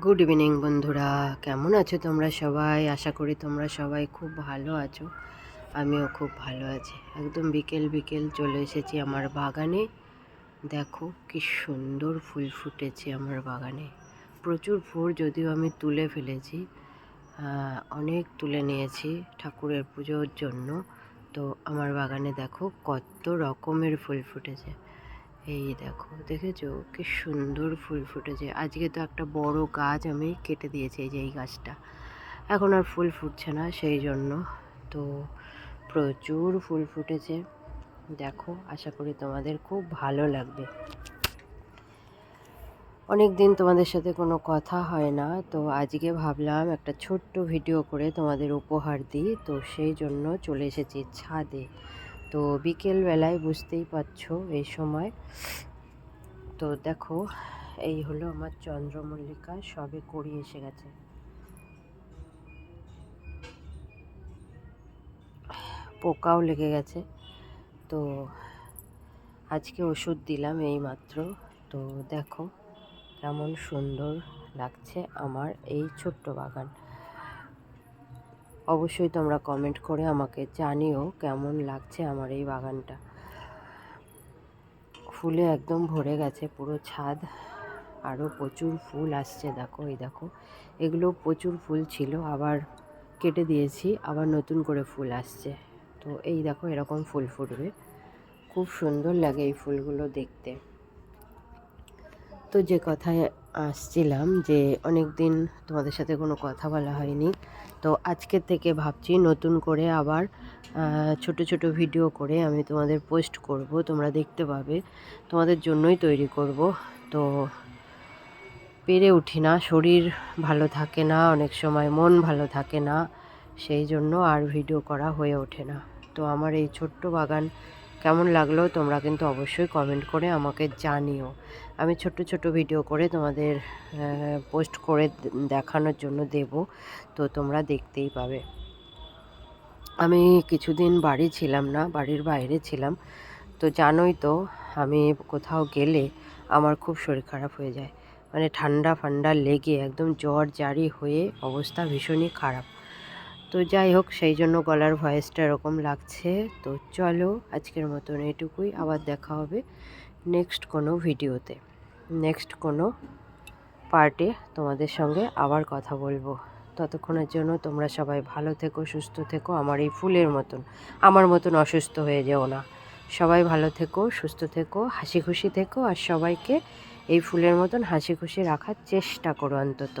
Good evening বন্ধুরা, কেমন আছো তোমরা সবাই? আশা করি তোমরা সবাই খুব ভালো আছো। আমিও খুব ভালো আছি। একদম বিকেল বিকেল চলে এসেছি আমার বাগানে। দেখো কি সুন্দর ফুল ফুটেছে আমার বাগানে। প্রচুর ফুল, যদিও আমি তুলে ফেলেছি, অনেক তুলে নিয়েছি ঠাকুরের পুজোর জন্য। তো আমার বাগানে দেখো কত রকমের ফুল ফুটেছে। এই দেখো, দেখেছো কি সুন্দর ফুল ফুটেছে। আজকে তো একটা বড় গাছ আমি কেটে দিয়েছি, এই যে এই গাছটা এখন আর ফুল ফুটছে না, সেই জন্য। তো প্রচুর ফুল ফুটেছে দেখো। আশা করি তোমাদের খুব ভালো লাগবে। অনেক দিন তোমাদের সাথে কোনো কথা হয় না, তো আজকে ভাবলাম একটা ছোট্ট ভিডিও করে তোমাদের উপহার দিই। তো সেই জন্য চলে এসেছি ছাদে। তো বিকেল বেলায় বুঝতেই পারছো এই সময়। তো দেখো, এই হলো আমার চন্দ্রমল্লিকা, সবে কড়ি এসে গেছে। পোকাও লেগে গেছে, তো আজকে ওষুধ দিলাম এই মাত্র। তো দেখো কেমন সুন্দর লাগছে আমার এই ছোট্ট বাগান। অবশ্যই তোমরা কমেন্ট করে আমাকে জানিও কেমন লাগছে আমার এই বাগানটা। ফুলে একদম ভরে গেছে পুরো ছাদ। আরও প্রচুর ফুল আসছে দেখো, এই দেখো এগুলো প্রচুর ফুল ছিল, আবার কেটে দিয়েছি, আবার নতুন করে ফুল আসছে। তো এই দেখো এরকম ফুল ফুটবে, খুব সুন্দর লাগে এই ফুলগুলো দেখতে। তো যে কথায় আসছিলাম, যে অনেক দিন তোমাদের সাথে কোনো কথা বলা হয়নি, তো আজকের থেকে ভাবছি নতুন করে আবার ছোট ছোট ভিডিও করে আমি তোমাদের পোস্ট করব, তোমরা দেখতে পাবে। তোমাদের জন্যই তৈরি করব। তো পেরে উঠি না, শরীর ভালো থাকে না, অনেক সময় মন ভালো থাকে না, সেই জন্য আর ভিডিও করা হয়ে ওঠে না। তো আমার এই ছোট্ট বাগান কেমন লাগলো তোমরা কিন্তু অবশ্যই কমেন্ট করে আমাকে জানিও। আমি ছোট্ট ছোট ভিডিও করে তোমাদের পোস্ট করে দেখানোর জন্য দেব, তো তোমরা দেখতেই পাবে। আমি কিছুদিন বাড়ি ছিলাম না, বাড়ির বাইরে ছিলাম। তো জানোই তো, আমি কোথাও গেলে আমার খুব শরীর খারাপ হয়ে যায়, মানে ঠান্ডা ফান্ডা লেগে একদম জ্বর জারি হয়ে অবস্থা ভীষণই খারাপ। তো যাই হোক, সেই জন্য গলার ভয়েসটা এরকম লাগছে। তো চলো আজকের মতন এটুকুই, আবার দেখা হবে নেক্সট কোনো ভিডিওতে, নেক্সট কোনো পার্টে তোমাদের সঙ্গে আবার কথা বলবো। ততক্ষণের জন্য তোমরা সবাই ভালো থেকো, সুস্থ থেকো, আমার এই ফুলের মতন, আমার মতন অসুস্থ হয়ে যেও না। সবাই ভালো থেকো, সুস্থ থেকো, হাসি খুশি থেকো, আর সবাইকে এই ফুলের মতন হাসি খুশি রাখার চেষ্টা করো অন্তত।